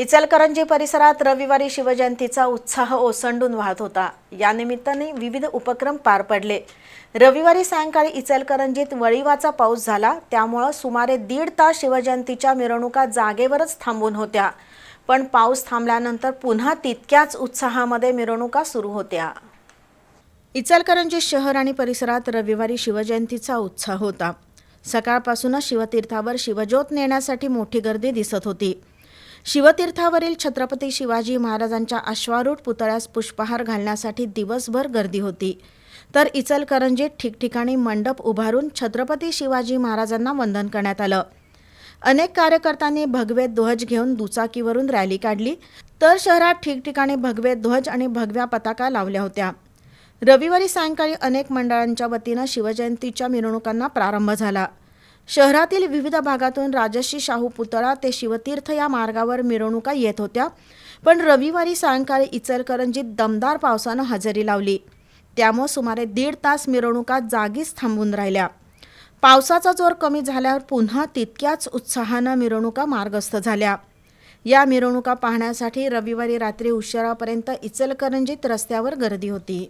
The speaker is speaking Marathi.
इचलकरंजी परिसरात रविवारी शिवजयंतीचा उत्साह ओसंडून वाहत होता। या निमित्ताने विविध उपक्रम पार पडले। रविवारी सायंकाळी इचलकरंजीत वळीवाचा पाऊस झाला, त्यामुळे सुमारे 1.5 तास शिवजयंतीच्या मिरवणुका जागेवरच थांबून होत्या। पण पाऊस थांबल्यानंतर पुन्हा तितक्याच उत्साहामध्ये मिरवणुका सुरू होत्या। इचलकरंजी शहर आणि परिसरात रविवारी शिवजयंतीचा उत्साह होता। सकाळपासूनच शिवतीर्थावर शिवज्योत नेण्यासाठी मोठी गर्दी दिसत होती। शिवतीर्थावरील छत्रपती शिवाजी महाराजांच्या अश्वारूढ पुतळ्यास पुष्पहार घालण्यासाठी दिवसभर गर्दी होती। तर इचलकरंजीत ठिकठिकाणी मंडप उभारून छत्रपती शिवाजी महाराजांना वंदन करण्यात आलं। अनेक कार्यकर्त्यांनी भगवे ध्वज घेऊन दुचाकीवरून रॅली काढली, तर शहरात ठिकठिकाणी भगवे ध्वज आणि भगव्या पताका लावल्या होत्या। रविवारी सायंकाळी अनेक मंडळांच्या वतीनं शिवजयंतीच्या मिरवणुकांना प्रारंभ झाला। शहरातील विविध भागातून राजर्षी शाहू पुतळा ते शिवतीर्थ या मार्गावर मिरवणुका येत होत्या, पण रविवारी सायंकाळी इचलकरंजीत दमदार पावसानं हजेरी लावली, त्यामुळे सुमारे 1.5 तास मिरवणुका जागीच थांबून राहिल्या। पावसाचा जोर कमी झाल्यावर पुन्हा तितक्याच उत्साहानं मिरवणुका मार्गस्थ झाल्या। या मिरवणुका पाहण्यासाठी रविवारी रात्री उशिरापर्यंत इचलकरंजीत रस्त्यावर गर्दी होती।